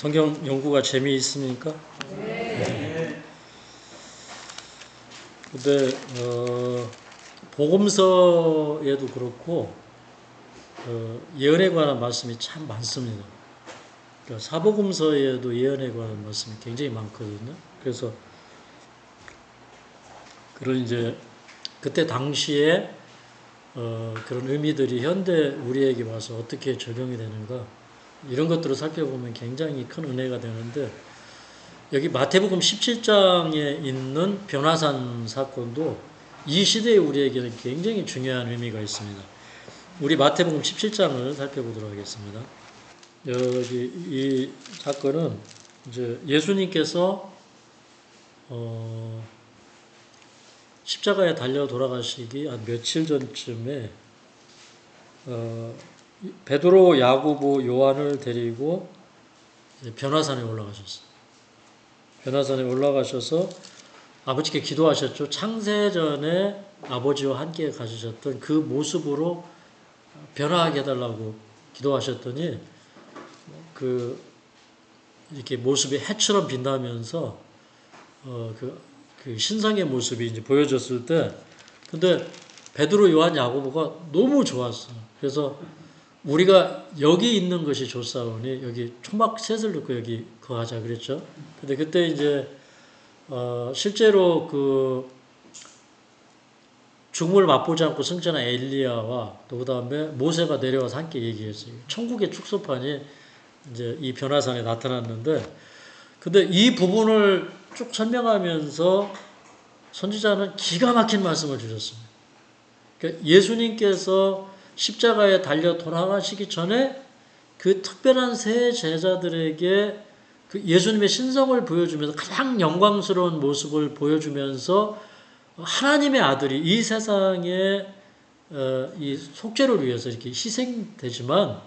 성경 연구가 재미있습니까? 네. 근데 복음서에도 그렇고 예언에 관한 말씀이 참 많습니다. 그러니까 사복음서에도 예언에 관한 말씀이 굉장히 많거든요. 그래서 그런 이제 그때 당시에 그런 의미들이 현대 우리에게 와서 어떻게 적용이 되는가, 이런 것들을 살펴보면 굉장히 큰 은혜가 되는데, 여기 마태복음 17장에 있는 변화산 사건도 이 시대에 우리에게는 굉장히 중요한 의미가 있습니다. 우리 마태복음 17장을 살펴보도록 하겠습니다. 여기 이 사건은 이제 예수님께서 십자가에 달려 돌아가시기 한 며칠 전쯤에 베드로, 야고보, 요한을 데리고 변화산에 올라가셨어요. 변화산에 올라가셔서 아버지께 기도하셨죠. 창세전에 아버지와 함께 가지셨던 그 모습으로 변화하게 해달라고 기도하셨더니 이렇게 모습이 해처럼 빛나면서 그 신상의 모습이 이제 보여졌을 때, 근데 베드로, 요한, 야고보가 너무 좋았어요. 그래서 우리가 여기 있는 것이 좋사오니 여기 초막 셋을 넣고 여기 거하자 그랬죠. 근데 그때 이제 실제로 그 죽음을 맛보지 않고 승천한 엘리야와 또 그다음에 모세가 내려와서 함께 얘기했어요. 천국의 축소판이 이제 이 변화산에 나타났는데, 근데 이 부분을 쭉 설명하면서 선지자는 기가 막힌 말씀을 주셨습니다. 그러니까 예수님께서 십자가에 달려 돌아가시기 전에 그 특별한 세 제자들에게 그 예수님의 신성을 보여주면서 가장 영광스러운 모습을 보여주면서 하나님의 아들이 이 세상에 이 속죄를 위해서 이렇게 희생되지만,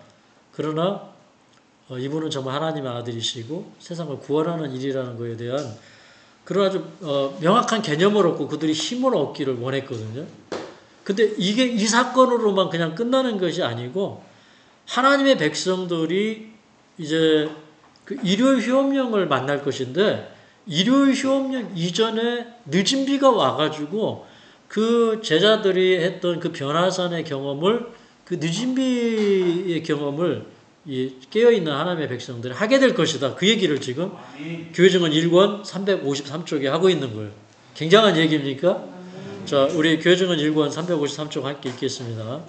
그러나 이분은 정말 하나님의 아들이시고 세상을 구원하는 일이라는 것에 대한 그런 아주 명확한 개념을 얻고 그들이 힘을 얻기를 원했거든요. 근데 이게 이 사건으로만 그냥 끝나는 것이 아니고, 하나님의 백성들이 이제 그 일요일 휴업령을 만날 것인데, 일요일 휴업령 이전에 늦은 비가 와가지고 그 제자들이 했던 그 변화산의 경험을, 그 늦은 비의 경험을 이 깨어있는 하나님의 백성들이 하게 될 것이다. 그 얘기를 지금 교회증언 1권 353쪽에 하고 있는 거예요. 굉장한 얘기입니까? 자, 우리 교회증언 1권 353쪽 함께 읽겠습니다.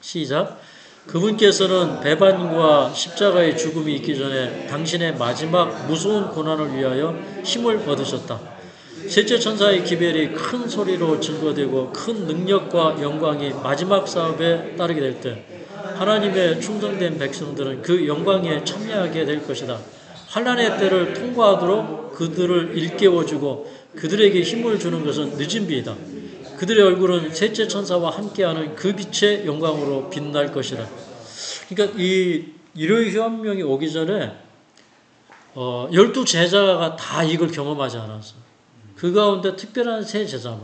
시작. 그분께서는 배반과 십자가의 죽음이 있기 전에 당신의 마지막 무서운 고난을 위하여 힘을 얻으셨다. 셋째 천사의 기별이 큰 소리로 증거되고 큰 능력과 영광이 마지막 사업에 따르게 될 때 하나님의 충성된 백성들은 그 영광에 참여하게 될 것이다. 환난의 때를 통과하도록 그들을 일깨워주고 그들에게 힘을 주는 것은 늦은 비이다. 그들의 얼굴은 셋째 천사와 함께하는 그 빛의 영광으로 빛날 것이다. 그러니까 이 일요일 휴업령이 오기 전에 12 제자가 다 이걸 경험하지 않았어. 그 가운데 특별한 세 제자만.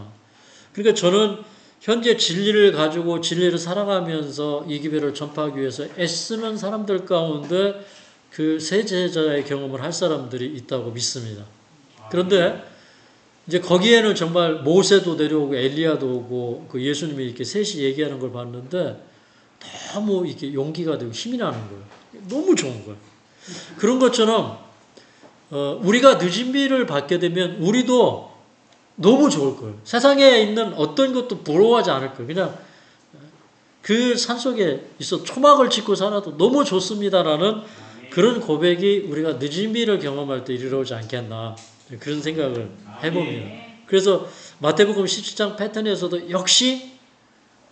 그러니까 저는 현재 진리를 가지고 진리를 살아가면서 이 기별을 전파하기 위해서 애쓰는 사람들 가운데 그 세 제자의 경험을 할 사람들이 있다고 믿습니다. 그런데 이제 거기에는 정말 모세도 내려오고 엘리야도 오고 그 예수님이 이렇게 셋이 얘기하는 걸 봤는데 너무 이렇게 용기가 되고 힘이 나는 거예요. 너무 좋은 거예요. 그런 것처럼 우리가 늦은 비를 받게 되면 우리도 너무 좋을 거예요. 세상에 있는 어떤 것도 부러워하지 않을 거예요. 그냥 그 산속에 있어 초막을 짓고 살아도 너무 좋습니다라는 그런 고백이 우리가 늦은 비를 경험할 때 이르러오지 않겠나, 그런 생각을 해봅니다. 그래서 마태복음 17장 패턴에서도 역시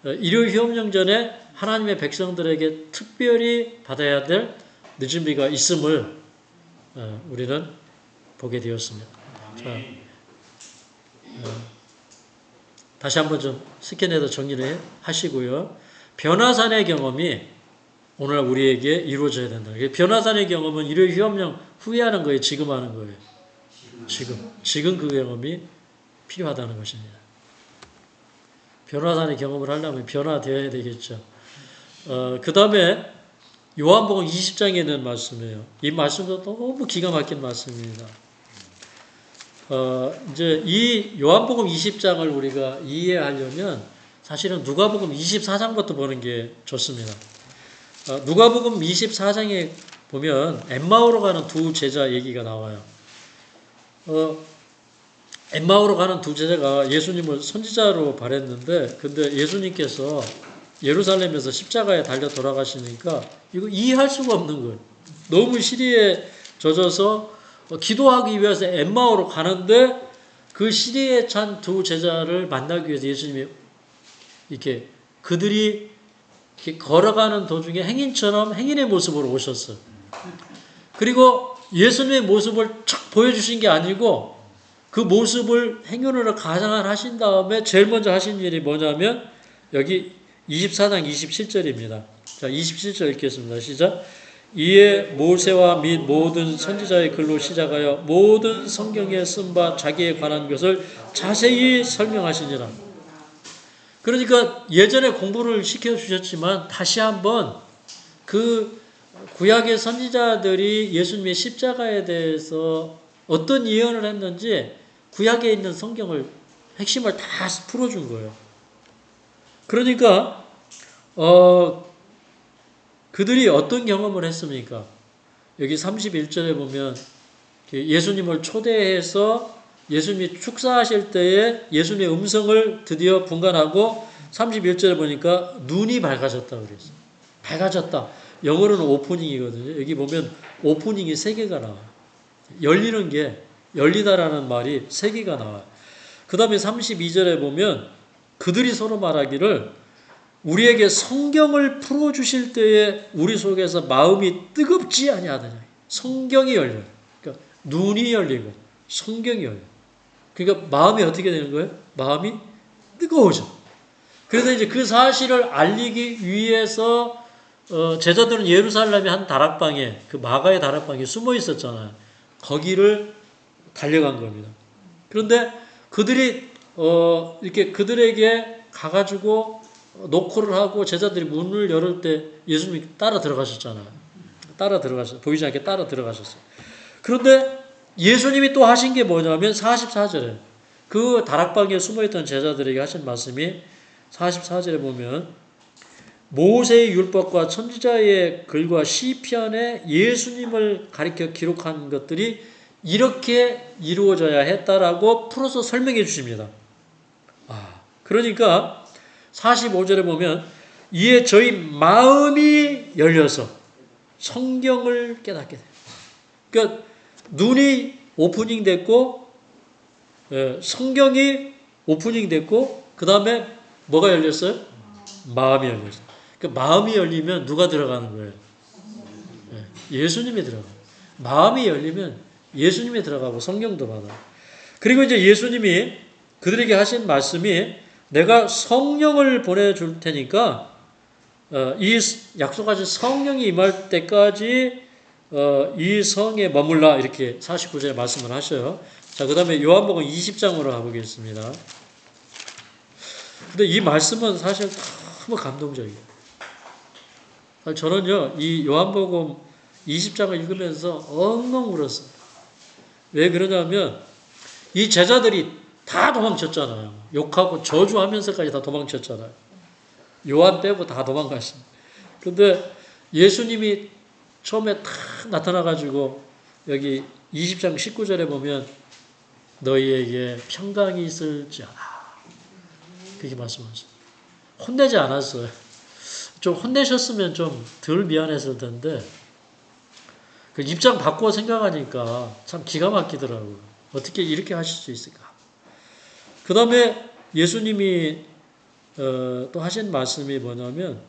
일요일 휴업령 전에 하나님의 백성들에게 특별히 받아야 될 늦은 비가 있음을 우리는 보게 되었습니다. 자, 다시 한번 좀 스캔해서 정리를 하시고요. 변화산의 경험이 오늘 우리에게 이루어져야 된다. 변화산의 경험은 일요일 휴업령 후에 하는 거예요? 지금 하는 거예요? 지금 그 경험이 필요하다는 것입니다. 변화산의 경험을 하려면 변화되어야 되겠죠. 그 다음에 요한복음 20장에 있는 말씀이에요. 이 말씀도 너무 기가 막힌 말씀입니다. 이제 이 요한복음 20장을 우리가 이해하려면 사실은 누가복음 24장부터 보는 게 좋습니다. 누가복음 24장에 보면 엠마오로 가는 두 제자 얘기가 나와요. 엠마오로 가는 두 제자가 예수님을 선지자로 바랬는데, 근데 예수님께서 예루살렘에서 십자가에 달려 돌아가시니까 이거 이해할 수가 없는 거예요. 너무 시리에 젖어서 기도하기 위해서 엠마오로 가는데 그 시리에 찬 두 제자를 만나기 위해서 예수님이 이렇게 그들이 이렇게 걸어가는 도중에 행인의 모습으로 오셨어요. 그리고 예수님의 모습을 촥 보여주신 게 아니고 그 모습을 행운으로 가장을 하신 다음에 제일 먼저 하신 일이 뭐냐면 여기 24장 27절입니다. 자, 27절 읽겠습니다. 시작. 이에 모세와 및 모든 선지자의 글로 시작하여 모든 성경에 쓴 바 자기에 관한 것을 자세히 설명하시니라. 그러니까 예전에 공부를 시켜주셨지만 다시 한번 그 구약의 선지자들이 예수님의 십자가에 대해서 어떤 예언을 했는지 구약에 있는 성경을 핵심을 다 풀어준 거예요. 그러니까 그들이 어떤 경험을 했습니까? 여기 31절에 보면 예수님을 초대해서 예수님이 축사하실 때에 예수님의 음성을 드디어 분간하고 31절에 보니까 눈이 밝아졌다고 그랬어요. 밝아졌다. 영어로는 오프닝이거든요. 여기 보면 오프닝이 3개가 나와요. 열리는 게, 열리다라는 말이 3개가 나와요. 그 다음에 32절에 보면 그들이 서로 말하기를 우리에게 성경을 풀어주실 때에 우리 속에서 마음이 뜨겁지 아니하느냐. 성경이 열려요. 그러니까 눈이 열리고 성경이 열려요. 그러니까 마음이 어떻게 되는 거예요? 마음이 뜨거워져. 그래서 이제 그 사실을 알리기 위해서 제자들은 예루살렘의 한 다락방에, 그 마가의 다락방에 숨어 있었잖아요. 거기를 달려간 겁니다. 그런데 그들이 이렇게 그들에게 가가지고 노크를 하고 제자들이 문을 열을 때 예수님이 따라 들어가셨잖아요. 보이지 않게 따라 들어가셨어요. 그런데 예수님이 또 하신 게 뭐냐면 44절에 그 다락방에 숨어있던 제자들에게 하신 말씀이 44절에 보면 모세의 율법과 선지자의 글과 시편에 예수님을 가리켜 기록한 것들이 이렇게 이루어져야 했다라고 풀어서 설명해 주십니다. 그러니까 45절에 보면 이에 저희 마음이 열려서 성경을 깨닫게 돼요. 그러니까 눈이 오프닝 됐고 성경이 오프닝 됐고 그 다음에 뭐가 열렸어요? 마음이 열렸어요. 그러니까 마음이 열리면 누가 들어가는 거예요? 예수님이 들어가요. 마음이 열리면 예수님이 들어가고 성경도 받아요. 그리고 이제 예수님이 그들에게 하신 말씀이 내가 성령을 보내줄 테니까 이 약속하신 성령이 임할 때까지 이 성에 머물라 이렇게 49절에 말씀을 하셔요. 자, 그 다음에 요한복음 20장으로 가보겠습니다. 근데 이 말씀은 사실 너무 감동적이에요. 저는요, 이 요한복음 20장을 읽으면서 엉엉 울었어요. 왜 그러냐면 이 제자들이 다 도망쳤잖아요. 욕하고 저주하면서까지 다 도망쳤잖아요. 요한 빼고 다 도망갔습니다. 그런데 예수님이 처음에 탁 나타나가지고 여기 20장 19절에 보면 너희에게 평강이 있을지어다. 그렇게 말씀하셨어요. 혼내지 않았어요. 좀 혼내셨으면 좀 덜 미안했을 텐데 그 입장 바꾸어 생각하니까 참 기가 막히더라고요. 어떻게 이렇게 하실 수 있을까? 그 다음에 예수님이 또 하신 말씀이 뭐냐면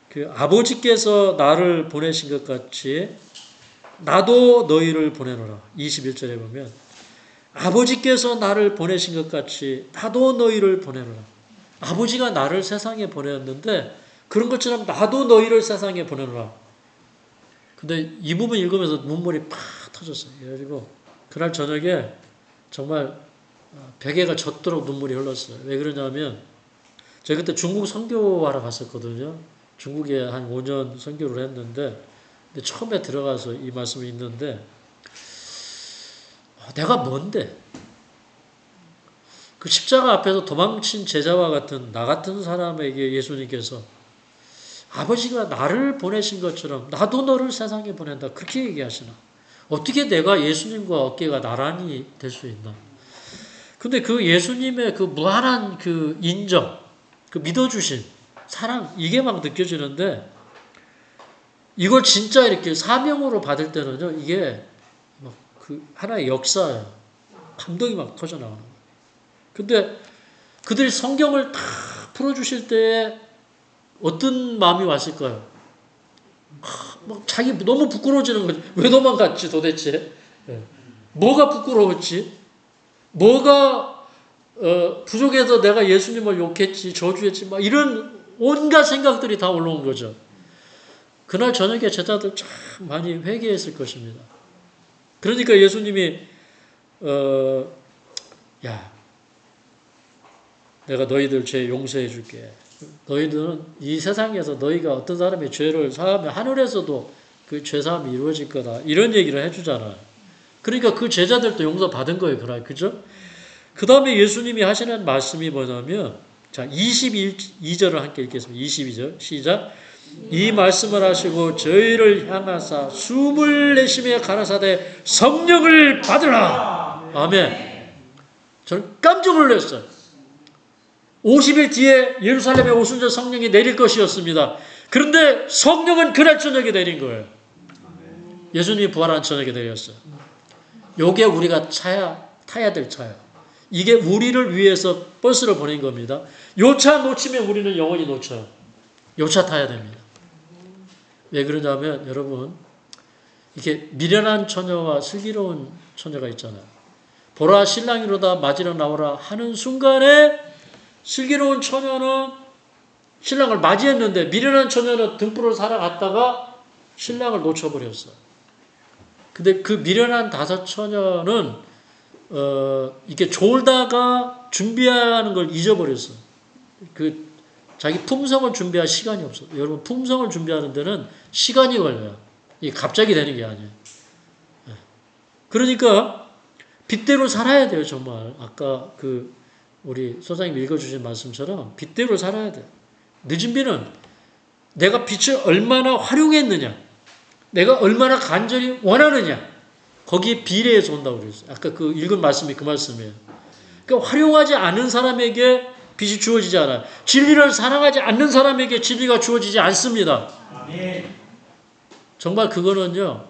그 아버지께서 나를 보내신 것 같이 나도 너희를 보내노라. 21절에 보면 아버지께서 나를 보내신 것 같이 나도 너희를 보내노라. 아버지가 나를 세상에 보내었는데 그런 것처럼 나도 너희를 세상에 보내노라. 근데 이 부분 읽으면서 눈물이 팍 터졌어요. 그래가지고 그날 저녁에 정말 베개가 젖도록 눈물이 흘렀어요. 왜 그러냐면 제가 그때 중국 선교하러 갔었거든요. 중국에 한 5년 선교를 했는데 근데 처음에 들어가서 이 말씀이 있는데 내가 뭔데? 그 십자가 앞에서 도망친 제자와 같은 나 같은 사람에게 예수님께서 아버지가 나를 보내신 것처럼 나도 너를 세상에 보낸다. 그렇게 얘기하시나? 어떻게 내가 예수님과 어깨가 나란히 될 수 있나? 근데 그 예수님의 그 무한한 그 인정, 그 믿어주신 사랑, 이게 막 느껴지는데 이걸 진짜 이렇게 사명으로 받을 때는요, 이게 막 그 하나의 역사예요. 감동이 막 터져나오는 거예요. 근데 그들이 성경을 다 풀어주실 때에 어떤 마음이 왔을까요? 막 자기 너무 부끄러워지는 거지. 왜 도망갔지 도대체? 뭐가 부끄러웠지? 뭐가 부족해서 내가 예수님을 욕했지, 저주했지, 막 이런 온갖 생각들이 다 올라온 거죠. 그날 저녁에 제자들 참 많이 회개했을 것입니다. 그러니까 예수님이 야, 내가 너희들 죄 용서해 줄게. 너희들은 이 세상에서 너희가 어떤 사람의 죄를 사하면 하늘에서도 그 죄사함이 이루어질 거다. 이런 얘기를 해주잖아요. 그러니까 그 제자들도 용서받은 거예요. 그날. 그죠? 그 다음에 예수님이 하시는 말씀이 뭐냐면, 자, 22절을 함께 읽겠습니다. 22절. 시작. 이 말씀을 하시고 저희를 향하사 숨을 내쉬며 가라사대 성령을 받으라. 아멘. 저는 깜짝 놀랐어요. 50일 뒤에 예루살렘에 오순절 성령이 내릴 것이었습니다. 그런데 성령은 그날 저녁에 내린 거예요. 예수님이 부활한 저녁에 내렸어요. 요게 우리가 타야 될 차예요. 이게 우리를 위해서 버스를 보낸 겁니다. 요 차 놓치면 우리는 영원히 놓쳐요. 요 차 타야 됩니다. 왜 그러냐면 여러분, 이렇게 미련한 처녀와 슬기로운 처녀가 있잖아요. 보라 신랑이로다 맞으러 나오라 하는 순간에 슬기로운 처녀는 신랑을 맞이했는데 미련한 처녀는 등불을 살아갔다가 신랑을 놓쳐버렸어. 근데 그 미련한 다섯 처녀는 이렇게 졸다가 준비하는 걸 잊어버렸어. 그 자기 품성을 준비할 시간이 없어. 여러분, 품성을 준비하는 데는 시간이 걸려요. 이게 갑자기 되는 게 아니에요. 그러니까 빚대로 살아야 돼요, 정말. 아까 그 우리 소장님 읽어주신 말씀처럼 빚대로 살아야 돼요. 늦은 빚은 내가 빚을 얼마나 활용했느냐, 내가 얼마나 간절히 원하느냐, 거기에 비례해서 온다고 그랬어요. 아까 그 읽은 말씀이 그 말씀이에요. 그러니까 활용하지 않은 사람에게 빚이 주어지지 않아요. 진리를 사랑하지 않는 사람에게 진리가 주어지지 않습니다. 정말 그거는요,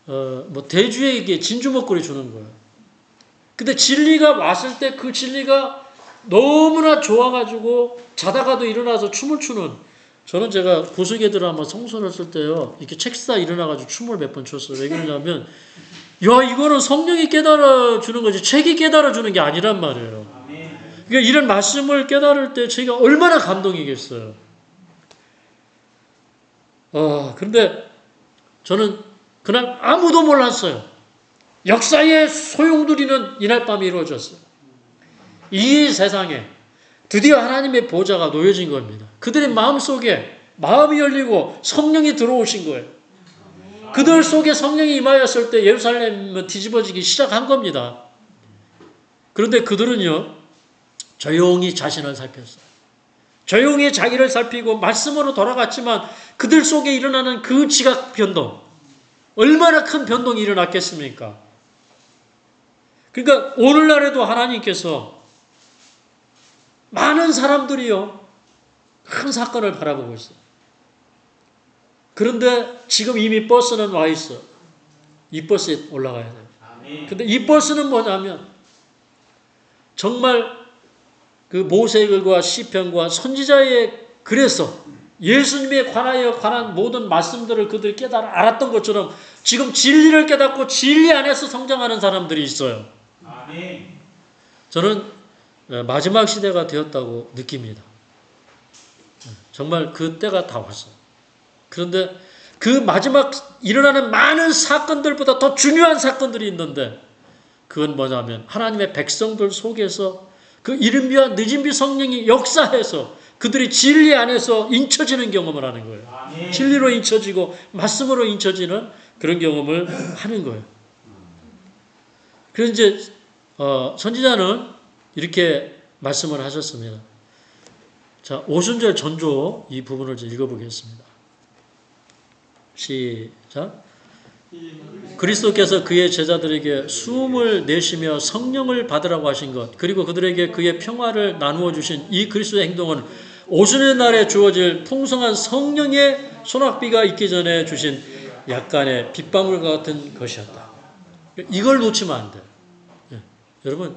뭐 대주에게 진주 먹거리 주는 거예요. 근데 진리가 왔을 때 그 진리가 너무나 좋아가지고 자다가도 일어나서 춤을 추는, 저는 제가 구석에 들어 한번 성서를 쓸 때요, 이렇게 책사 일어나가지고 춤을 몇 번 췄어요. 왜 그러냐면, 야, 이거는 성령이 깨달아 주는 거지 책이 깨달아 주는 게 아니란 말이에요. 그러니까 이런 말씀을 깨달을 때 제가 얼마나 감동이겠어요. 그런데 저는 그날 아무도 몰랐어요. 역사의 소용돌이는 이날 밤에 이루어졌어요. 이 세상에 드디어 하나님의 보좌가 놓여진 겁니다. 그들의 마음속에 마음이 열리고 성령이 들어오신 거예요. 그들 속에 성령이 임하였을 때 예루살렘은 뒤집어지기 시작한 겁니다. 그런데 그들은요, 조용히 자신을 살폈어요. 조용히 자기를 살피고 말씀으로 돌아갔지만 그들 속에 일어나는 그 지각 변동, 얼마나 큰 변동이 일어났겠습니까? 그러니까 오늘날에도 하나님께서 많은 사람들이요, 큰 사건을 바라보고 있어요. 그런데 지금 이미 버스는 와 있어. 이 버스에 올라가야 돼요. 근데 이 버스는 뭐냐면 정말 그 모세글과 시편과 선지자의 글에서 예수님에 관한 모든 말씀들을 그들이 깨달아 알았던 것처럼 지금 진리를 깨닫고 진리 안에서 성장하는 사람들이 있어요. 저는 마지막 시대가 되었다고 느낍니다. 정말 그 때가 다 왔어요. 그런데 그 마지막 일어나는 많은 사건들보다 더 중요한 사건들이 있는데 그건 뭐냐면 하나님의 백성들 속에서 그 이른비와 늦은비 성령이 역사해서 그들이 진리 안에서 인쳐지는 경험을 하는 거예요. 진리로 인쳐지고 말씀으로 인쳐지는 그런 경험을 하는 거예요. 그래서 이제 선지자는 이렇게 말씀을 하셨습니다. 자, 오순절 전조 이 부분을 좀 읽어보겠습니다. 시작. 그리스도께서 그의 제자들에게 숨을 내쉬며 성령을 받으라고 하신 것, 그리고 그들에게 그의 평화를 나누어 주신 이 그리스도의 행동은 오순의 날에 주어질 풍성한 성령의 소낙비가 있기 전에 주신 약간의 빗방울 같은 것이었다. 이걸 놓치면 안 돼요. 여러분,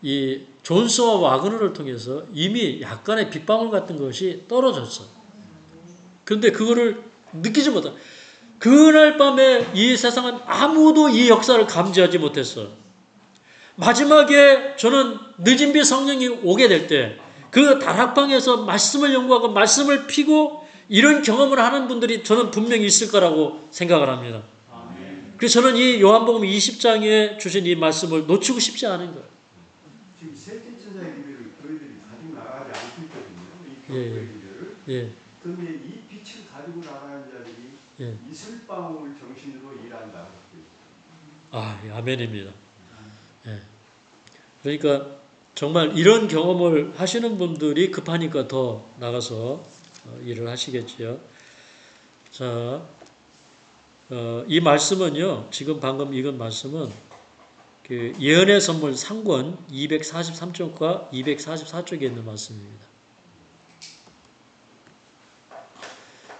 이 존스와 와그너를 통해서 이미 약간의 빗방울 같은 것이 떨어졌어요. 그런데 그거를 느끼지 못한, 그날 밤에 이 세상은 아무도 이 역사를 감지하지 못했어요. 마지막에 저는 늦은 비 성령이 오게 될 때 그 다락방에서 말씀을 연구하고 말씀을 피고 이런 경험을 하는 분들이 저는 분명히 있을 거라고 생각을 합니다. 그래서 저는 이 요한복음 20장에 주신 이 말씀을 놓치고 싶지 않은 거예요. 지금 셋째 천사의 기별을 저희들이 가지고 나가지 않고 있거든요. 이 예, 교회의 기별을. 예, 그런데 이 빛을 가지고 나가는 자들이 예. 이슬방울 정신으로 일한다. 아, 예, 아멘입니다. 예. 그러니까 정말 이런 경험을 하시는 분들이 급하니까 더 나가서 일을 하시겠지요. 자, 이 말씀은요, 지금 방금 읽은 말씀은 그 예언의 선물 상권 243쪽과 244쪽에 있는 말씀입니다.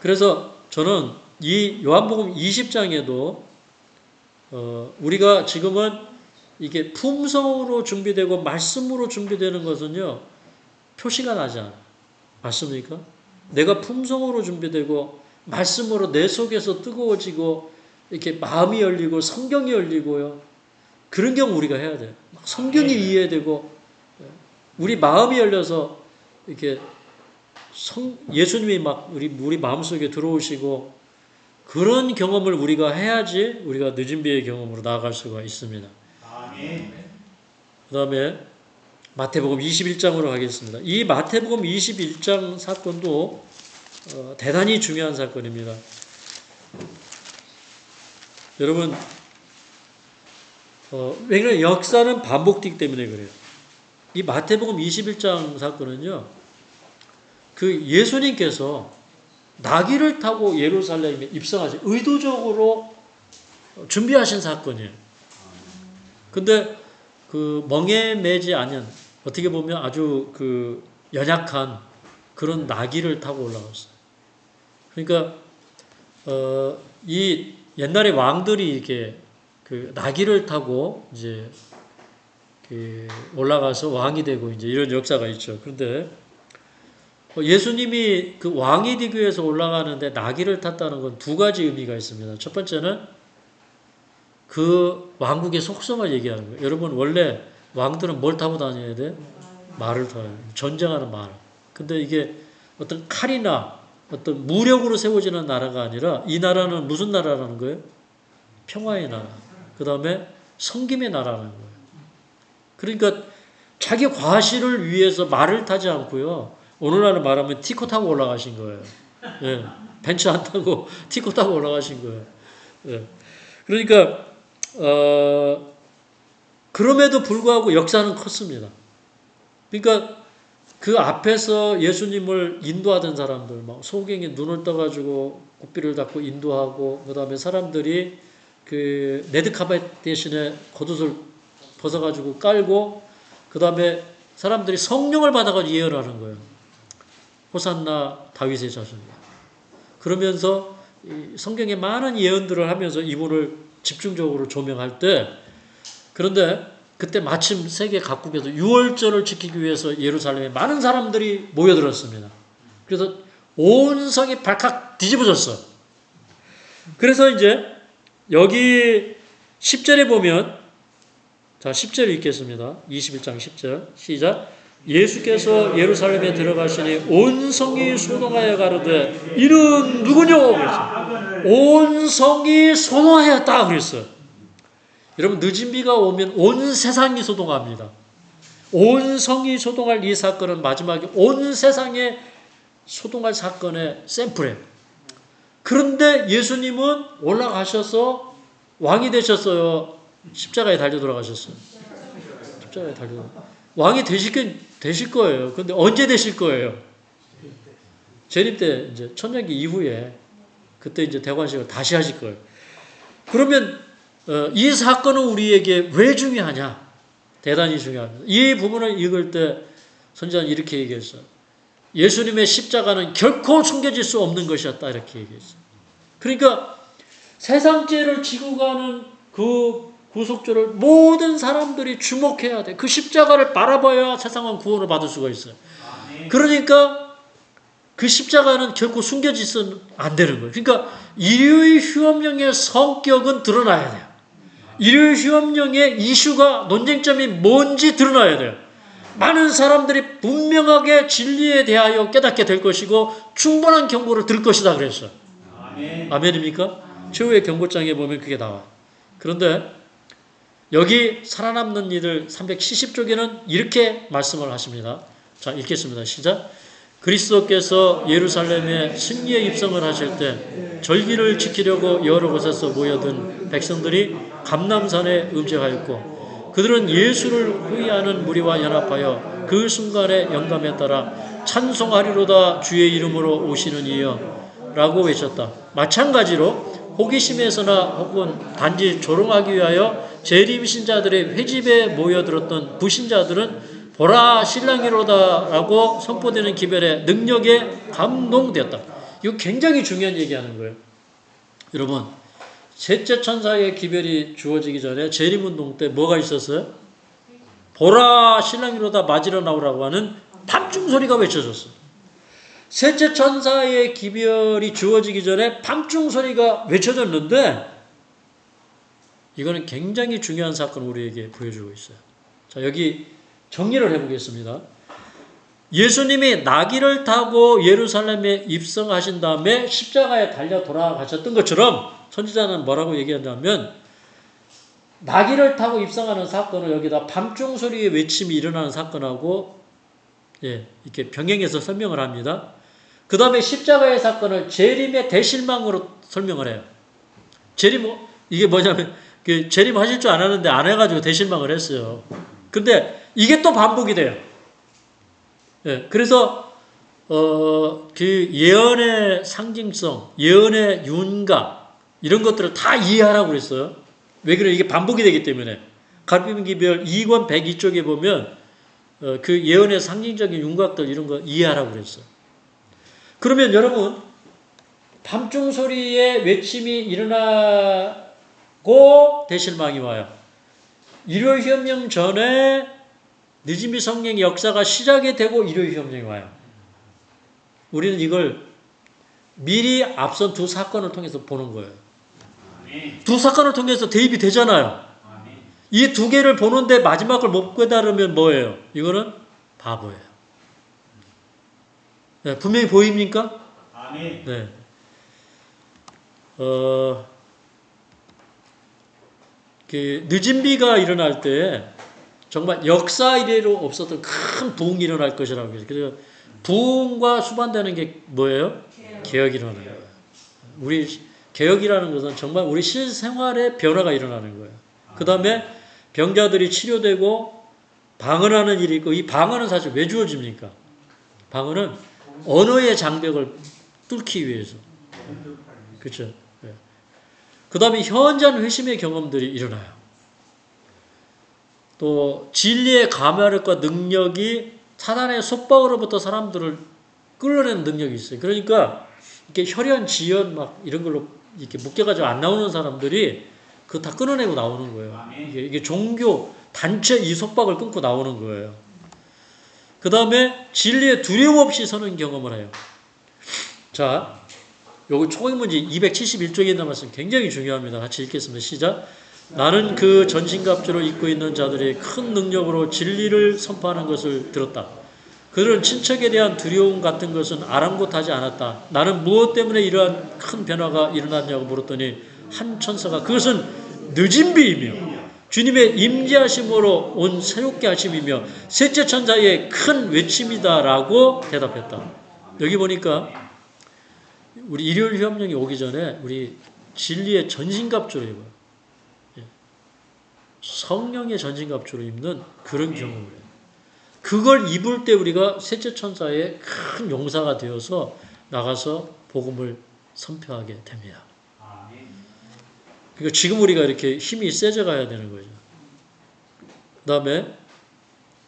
그래서 저는 이 요한복음 20장에도 우리가 지금은 이게 품성으로 준비되고 말씀으로 준비되는 것은요, 표시가 나지 않아요. 맞습니까? 내가 품성으로 준비되고 말씀으로 내 속에서 뜨거워지고 이렇게 마음이 열리고 성경이 열리고요. 그런 경우 우리가 해야 돼요. 성경이 이해되고 우리 마음이 열려서 이렇게 예수님이 막 우리 마음속에 들어오시고 그런 경험을 우리가 해야지 우리가 늦은 비의 경험으로 나아갈 수가 있습니다. 그 다음에 마태복음 21장으로 가겠습니다. 이 마태복음 21장 사건도 대단히 중요한 사건입니다. 여러분, 왜냐하면 역사는 반복되기 때문에 그래요. 이 마태복음 21장 사건은요, 그 예수님께서 나귀를 타고 예루살렘에 입성하신 의도적으로 준비하신 사건이에요. 근데 그 멍에 매지 않은 어떻게 보면 아주 그 연약한 그런 나귀를 타고 올라왔어요. 그러니까 이 옛날에 왕들이 이렇게 그 나귀를 타고 이제 그 올라가서 왕이 되고 이제 이런 역사가 있죠. 그런데 예수님이 그 왕이 되기 위해서 올라가는데 나귀를 탔다는 건 두 가지 의미가 있습니다. 첫 번째는 그 왕국의 속성을 얘기하는 거예요. 여러분, 원래 왕들은 뭘 타고 다녀야 돼? 말을 타요. 전쟁하는 말. 근데 이게 어떤 칼이나 어떤 무력으로 세워지는 나라가 아니라 이 나라는 무슨 나라라는 거예요? 평화의 나라. 그 다음에 섬김의 나라라는 거예요. 그러니까 자기 과실을 위해서 말을 타지 않고요. 오늘날은 말하면 티코 타고 올라가신 거예요. 예. 벤츠 안 타고 티코 타고 올라가신 거예요. 예. 그러니까 그럼에도 불구하고 역사는 컸습니다. 그러니까 그 앞에서 예수님을 인도하던 사람들, 막 소경이 눈을 떠가지고 굽비를 닫고 인도하고, 그 다음에 사람들이 그 레드카펫 대신에 겉옷을 벗어가지고 깔고, 그 다음에 사람들이 성령을 받아가지고 예언하는 거예요. 호산나 다윗의 자손이야. 그러면서 성경에 많은 예언들을 하면서 이분을 집중적으로 조명할 때, 그런데 그때 마침 세계 각국에서 유월절을 지키기 위해서 예루살렘에 많은 사람들이 모여들었습니다. 그래서 온 성이 발칵 뒤집어졌어. 그래서 이제 여기 10절에 보면, 자, 10절 읽겠습니다. 21장 10절 시작. 예수께서 예루살렘에 들어가시니 온 성이 소동하여 가로되 이는 누구뇨? 그랬어요. 온 성이 소동하였다 그랬어요. 여러분, 늦은 비가 오면 온 세상이 소동합니다. 온 성이 소동할 이 사건은 마지막에 온 세상에 소동할 사건의 샘플이에요. 그런데 예수님은 올라가셔서 왕이 되셨어요. 십자가에 달려 돌아가셨어요. 십자가에 달려 왕이 되실 거예요. 근데 언제 되실 거예요? 재림 때 이제 천년기 이후에 그때 이제 대관식을 다시 하실 거예요. 그러면 이 사건은 우리에게 왜 중요하냐? 대단히 중요합니다. 이 부분을 읽을 때 선지자는 이렇게 얘기했어요. 예수님의 십자가는 결코 숨겨질 수 없는 것이었다. 이렇게 얘기했어요. 그러니까 세상죄를 지고 가는 그 구속주를 모든 사람들이 주목해야 돼. 그 십자가를 바라봐야 세상은 구원을 받을 수가 있어요. 그러니까 그 십자가는 결코 숨겨지서는 안 되는 거예요. 그러니까 일요일 휴업령의 성격은 드러나야 돼요. 일요일 휴업령의 이슈가 논쟁점이 뭔지 드러나야 돼요. 많은 사람들이 분명하게 진리에 대하여 깨닫게 될 것이고 충분한 경고를 들을 것이다 그랬어요. 아멘입니까? 최후의 경고장에 보면 그게 나와요. 그런데 여기 살아남는 이들 370쪽에는 이렇게 말씀을 하십니다. 자, 읽겠습니다. 시작. 그리스도께서 예루살렘에 승리의 입성을 하실 때 절기를 지키려고 여러 곳에서 모여든 백성들이 감람산에 음식하였고 그들은 예수를 후위하는 무리와 연합하여 그 순간의 영감에 따라 찬송하리로다 주의 이름으로 오시는 이여 라고 외쳤다. 마찬가지로 호기심에서나 혹은 단지 조롱하기 위하여 재림 신자들의 회집에 모여들었던 부신자들은 보라 신랑이로다 라고 선포되는 기별의 능력에 감동되었다. 이거 굉장히 중요한 얘기하는 거예요. 여러분, 셋째 천사의 기별이 주어지기 전에 재림운동 때 뭐가 있었어요? 보라 신랑이로다 맞으러 나오라고 하는 밤중 소리가 외쳐졌어요. 셋째 천사의 기별이 주어지기 전에 밤중 소리가 외쳐졌는데 이거는 굉장히 중요한 사건을 우리에게 보여주고 있어요. 자, 여기 정리를 해보겠습니다. 예수님이 나귀를 타고 예루살렘에 입성하신 다음에 십자가에 달려 돌아가셨던 것처럼 선지자는 뭐라고 얘기한다면 나귀를 타고 입성하는 사건을 여기다 밤중 소리의 외침이 일어나는 사건하고 이렇게 병행해서 설명을 합니다. 그 다음에 십자가의 사건을 재림의 대실망으로 설명을 해요. 이게 뭐냐면 재림하실 줄 알았는데 안 해가지고 대실망을 했어요. 근데 이게 또 반복이 돼요. 그래서 그 예언의 상징성, 예언의 윤곽 이런 것들을 다 이해하라고 그랬어요. 왜 그래? 이게 반복이 되기 때문에. 가르침 기별 2권 102쪽에 보면 그 예언의 상징적인 윤곽들 이런 거 이해하라고 그랬어요. 그러면 여러분 밤중 소리의 외침이 일어나고 대실망이 와요. 일요일 협령 전에 늦은비 성령의 역사가 시작이 되고 일요일 협령이 와요. 우리는 이걸 미리 앞선 두 사건을 통해서 보는 거예요. 두 사건을 통해서 대입이 되잖아요. 이 두 개를 보는데 마지막을 못 깨달으면 뭐예요? 이거는 바보예요. 네, 분명히 보입니까? 네. 그 늦은 비가 일어날 때 정말 역사 이래로 없었던 큰 부흥이 일어날 것이라고 해요. 그래서 부흥과 수반되는 게 뭐예요? 개혁이 일어나는 거예요. 우리 개혁이라는 것은 정말 우리 실생활에 변화가 일어나는 거예요. 그 다음에 병자들이 치료되고 방언하는 일이 있고 이 방언은 사실 왜 주어집니까? 방언은 언어의 장벽을 뚫기 위해서. 그렇죠. 그 다음에 현장 회심의 경험들이 일어나요. 또 진리의 감화력과 능력이 사단의 속박으로부터 사람들을 끌어내는 능력이 있어요. 그러니까 이렇게 혈연, 지연 막 이런 걸로 이렇게 묶여가지고 안 나오는 사람들이 그거 다 끊어내고 나오는 거예요. 이게 종교, 단체 이 속박을 끊고 나오는 거예요. 그 다음에 진리에 두려움 없이 서는 경험을 해요. 자, 요거 초행문지 271쪽에 있는 말씀 굉장히 중요합니다. 같이 읽겠습니다. 시작. 나는 그 전신갑주를 입고 있는 자들이 큰 능력으로 진리를 선포하는 것을 들었다. 그들은 친척에 대한 두려움 같은 것은 아랑곳하지 않았다. 나는 무엇 때문에 이러한 큰 변화가 일어났냐고 물었더니 한 천사가 그것은 늦은 비이며 주님의 임재하심으로 온 새롭게 하심이며 셋째 천사의 큰 외침이다라고 대답했다. 여기 보니까 우리 일요일 휴업령이 오기 전에 우리 진리의 전신갑주를 입어요. 예. 성령의 전신갑주를 입는 그런 경험을 해요. 그걸 입을 때 우리가 셋째 천사의 큰 용사가 되어서 나가서 복음을 선포하게 됩니다. 그러니까 지금 우리가 이렇게 힘이 세져 가야 되는 거죠. 그 다음에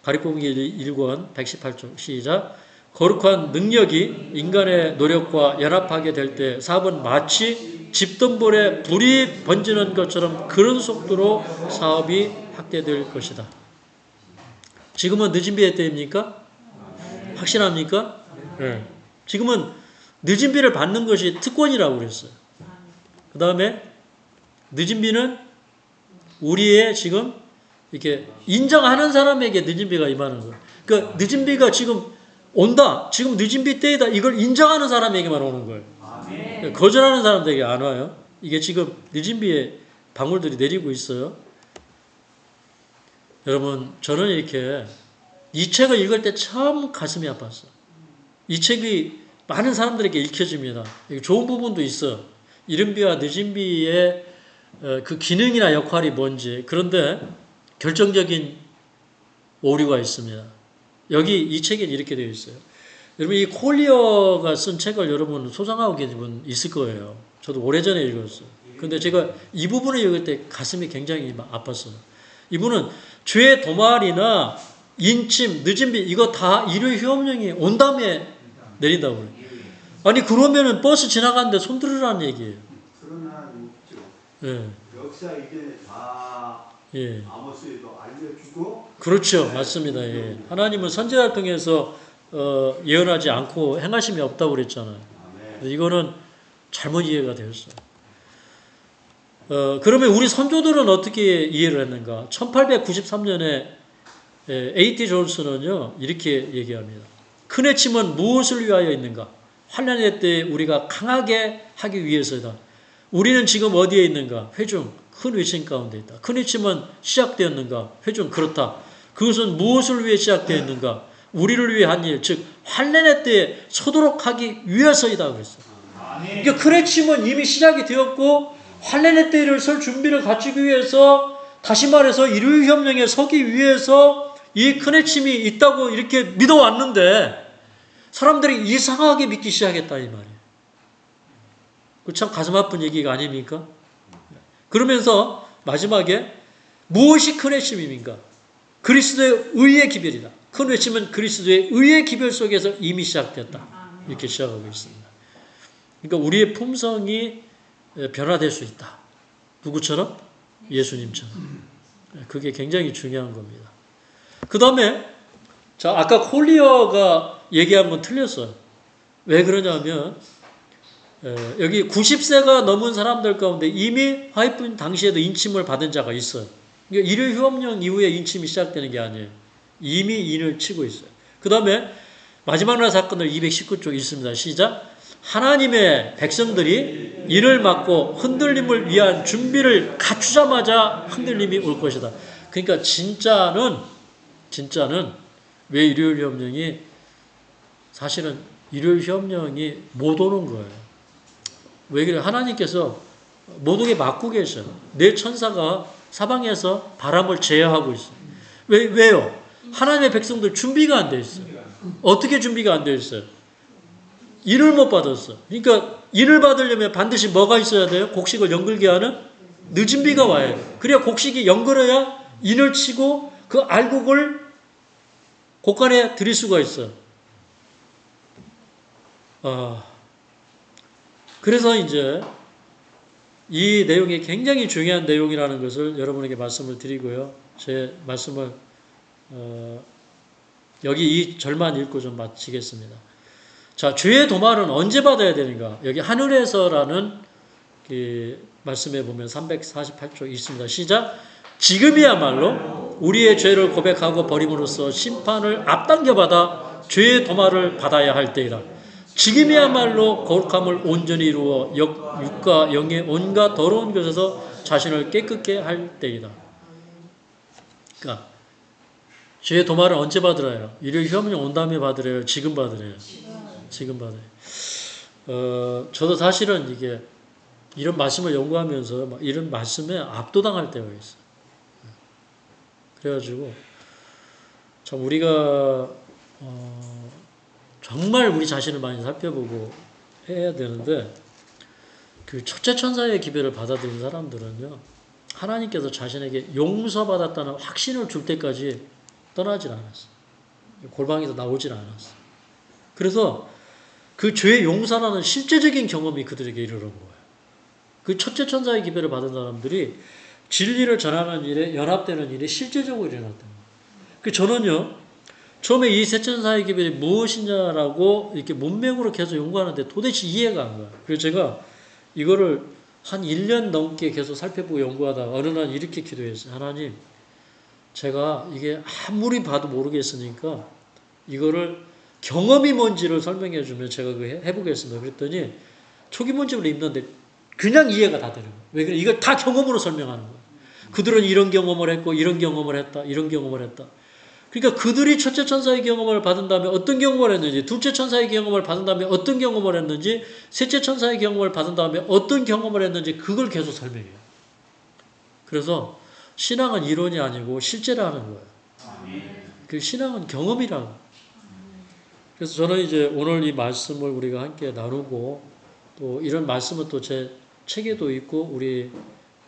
가리봉기 1권 118쪽 시작. 거룩한 능력이 인간의 노력과 연합하게 될 때 4번 마치 집던불에 불이 번지는 것처럼 그런 속도로 사업이 확대될 것이다. 지금은 늦은 비의 때입니까? 확신합니까? 네. 지금은 늦은 비를 받는 것이 특권이라고 그랬어요. 그 다음에 늦은 비는 우리의 지금 이렇게 인정하는 사람에게 늦은 비가 임하는 거예요. 그러니까 늦은 비가 지금 온다. 지금 늦은 비 때이다. 이걸 인정하는 사람에게만 오는 거예요. 그러니까 거절하는 사람들에게 안 와요. 이게 지금 늦은 비에 방울들이 내리고 있어요. 여러분, 저는 이렇게 이 책을 읽을 때 참 가슴이 아팠어요. 이 책이 많은 사람들에게 읽혀집니다. 좋은 부분도 있어요. 이른 비와 늦은 비의 그 기능이나 역할이 뭔지. 그런데 결정적인 오류가 있습니다. 여기 이 책에 이렇게 되어 있어요. 여러분, 이 콜리어가 쓴 책을 여러분 소장하고 계신 분 있을 거예요. 저도 오래전에 읽었어요. 근데 제가 이 부분을 읽을 때 가슴이 굉장히 아팠어요. 이분은 죄의 도말이나 인침, 늦은 비 이거 다 일요일 휴업령이 온 다음에 내린다고 그래요. 아니 그러면은 버스 지나가는데 손 들으라는 얘기예요. 그런 하나님 없죠. 예. 역사 이전에 다 예. 아모스에도 알려주고. 그렇죠. 맞습니다. 예. 하나님은 선지자를 통해서 예언하지 않고 행하심이 없다고 그랬잖아요. 이거는 잘못 이해가 되었어요. 그러면 우리 선조들은 어떻게 이해를 했는가? 1893년에 A.T. 존스는요 이렇게 얘기합니다. 큰 해침은 무엇을 위하여 있는가? 환난의 때에 우리가 강하게 하기 위해서다. 우리는 지금 어디에 있는가? 회중, 큰 외침 가운데 있다. 큰 외침은 시작되었는가? 회중, 그렇다. 그것은 무엇을 위해 시작되었는가? 우리를 위한 일, 즉 환난의 때에 서도록 하기 위해서이다 그랬어요. 그러니까 큰 외침은 이미 시작이 되었고 환난의 때를 설 준비를 갖추기 위해서, 다시 말해서 일요일 협령에 서기 위해서 이 큰 외침이 있다고 이렇게 믿어왔는데 사람들이 이상하게 믿기 시작했다 이 말이에요. 그 참 가슴 아픈 얘기가 아닙니까? 그러면서 마지막에 무엇이 큰 외침입니까? 그리스도의 의의 기별이다. 큰 외침은 그리스도의 의의 기별 속에서 이미 시작됐다. 이렇게 시작하고 있습니다. 그러니까 우리의 품성이 변화될 수 있다. 누구처럼? 예수님처럼. 그게 굉장히 중요한 겁니다. 그 다음에 자 아까 콜리어가 얘기한 건 틀렸어요. 왜 그러냐면 여기 90세가 넘은 사람들 가운데 이미 화이트 당시에도 인침을 받은 자가 있어요. 그러니까 일요일 휴업령 이후에 인침이 시작되는 게 아니에요. 이미 인을 치고 있어요. 그 다음에 마지막 날 사건을 219쪽 있습니다. 시작. 하나님의 백성들이 인을 맞고 흔들림을 위한 준비를 갖추자마자 흔들림이 올 것이다. 그러니까 진짜는 왜 일요일 휴업령이 사실은 일요일 휴업령이 못 오는 거예요. 왜 그래? 하나님께서 못 오게 막고 계셔요. 내 천사가 사방에서 바람을 제어하고 있어요. 왜요? 하나님의 백성들 준비가 안 돼 있어요. 어떻게 준비가 안 돼 있어요? 인을 못 받았어. 그러니까 인을 받으려면 반드시 뭐가 있어야 돼요? 곡식을 연글게 하는 늦은 비가 와야 돼요. 그래야 곡식이 연글어야 인을 치고 그 알곡을 곡간에 들일 수가 있어요. 그래서 이제 이 내용이 굉장히 중요한 내용이라는 것을 여러분에게 말씀을 드리고요. 제 말씀을 여기 이 절만 읽고 좀 마치겠습니다. 자, 죄의 도말은 언제 받아야 되는가? 여기 하늘에서라는 그 말씀에 보면 348쪽 있습니다. 시작. 지금이야말로 우리의 죄를 고백하고 버림으로써 심판을 앞당겨 받아 죄의 도말을 받아야 할 때이라. 지금이야말로 거룩함을 온전히 이루어 육과 영의 온갖 더러운 것에서 자신을 깨끗게 할 때이다. 그러니까 죄의 도말을 언제 받으라요? 일요일 휴업령 온 다음에 받으래요? 지금 받으래요? 지금 받아요. 저도 사실은 이게 이런 말씀을 연구하면서 막 이런 말씀에 압도당할 때가 있어요. 그래가지고 참 우리가 정말 우리 자신을 많이 살펴보고 해야 되는데 그 첫째 천사의 기별을 받아들인 사람들은요 하나님께서 자신에게 용서받았다는 확신을 줄 때까지 떠나질 않았어요. 골방에서 나오질 않았어요. 그래서 그 죄의 용서라는 실제적인 경험이 그들에게 이르는 거예요. 그 첫째 천사의 기별을 받은 사람들이 진리를 전하는 일에 연합되는 일이 실제적으로 일어났던 거예요. 그 저는요 처음에 이 셋째 천사의 기별이 무엇이냐라고 이렇게 문맥으로 계속 연구하는데 도대체 이해가 안 가요. 그래서 제가 이거를 한 1년 넘게 계속 살펴보고 연구하다가 어느 날 이렇게 기도했어요. 하나님, 제가 이게 아무리 봐도 모르겠으니까 이거를 경험이 뭔지를 설명해 주면 제가 그거 해보겠습니다. 그랬더니 초기 문집을 읽는데 그냥 이해가 다 되는 거예요. 왜 그래? 이걸 다 경험으로 설명하는 거예요. 그들은 이런 경험을 했고 이런 경험을 했다. 이런 경험을 했다. 그러니까 그들이 첫째 천사의 경험을 받은 다음에 어떤 경험을 했는지, 둘째 천사의 경험을 받은 다음에 어떤 경험을 했는지, 셋째 천사의 경험을 받은 다음에 어떤 경험을 했는지 그걸 계속 설명해요. 그래서 신앙은 이론이 아니고 실제라는 거예요. 그 신앙은 경험이라는 거예요. 그래서 저는 이제 오늘 이 말씀을 우리가 함께 나누고 또 이런 말씀은 또 제 책에도 있고 우리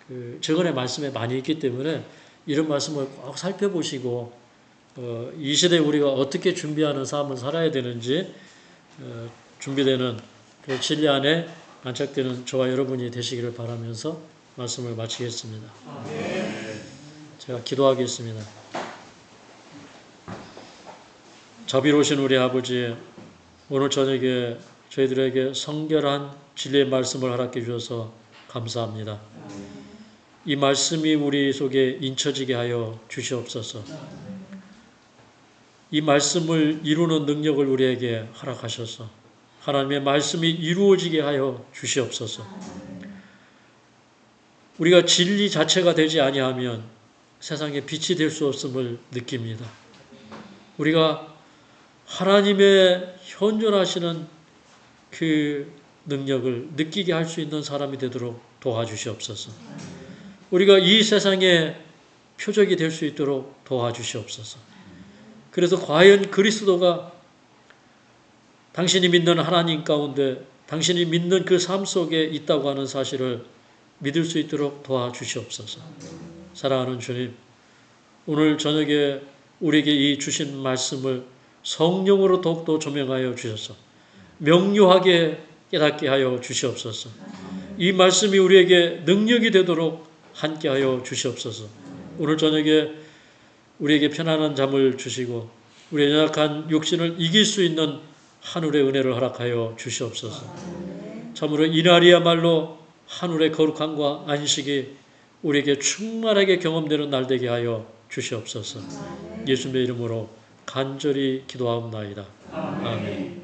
그 저번에 말씀에 많이 있기 때문에 이런 말씀을 꼭 살펴보시고 이 시대에 우리가 어떻게 준비하는 삶을 살아야 되는지 준비되는 그 진리 안에 안착되는 저와 여러분이 되시기를 바라면서 말씀을 마치겠습니다. 제가 기도하겠습니다. 자비로우신 우리 아버지, 오늘 저녁에 저희들에게 성결한 진리의 말씀을 허락해 주셔서 감사합니다. 이 말씀이 우리 속에 인쳐지게 하여 주시옵소서. 이 말씀을 이루는 능력을 우리에게 허락하셔서 하나님의 말씀이 이루어지게 하여 주시옵소서. 우리가 진리 자체가 되지 아니하면 세상에 빛이 될 수 없음을 느낍니다. 우리가 하나님의 현존하시는 그 능력을 느끼게 할 수 있는 사람이 되도록 도와주시옵소서. 우리가 이 세상의 표적이 될 수 있도록 도와주시옵소서. 그래서 과연 그리스도가 당신이 믿는 하나님 가운데 당신이 믿는 그 삶 속에 있다고 하는 사실을 믿을 수 있도록 도와주시옵소서. 사랑하는 주님, 오늘 저녁에 우리에게 이 주신 말씀을 성령으로 더욱더 조명하여 주셔서 명료하게 깨닫게 하여 주시옵소서. 이 말씀이 우리에게 능력이 되도록 함께 하여 주시옵소서. 오늘 저녁에 우리에게 편안한 잠을 주시고 우리의 연약한 육신을 이길 수 있는 하늘의 은혜를 허락하여 주시옵소서. 참으로 이날이야말로 하늘의 거룩함과 안식이 우리에게 충만하게 경험되는 날 되게 하여 주시옵소서. 예수님의 이름으로 간절히 기도하옵나이다. 아멘.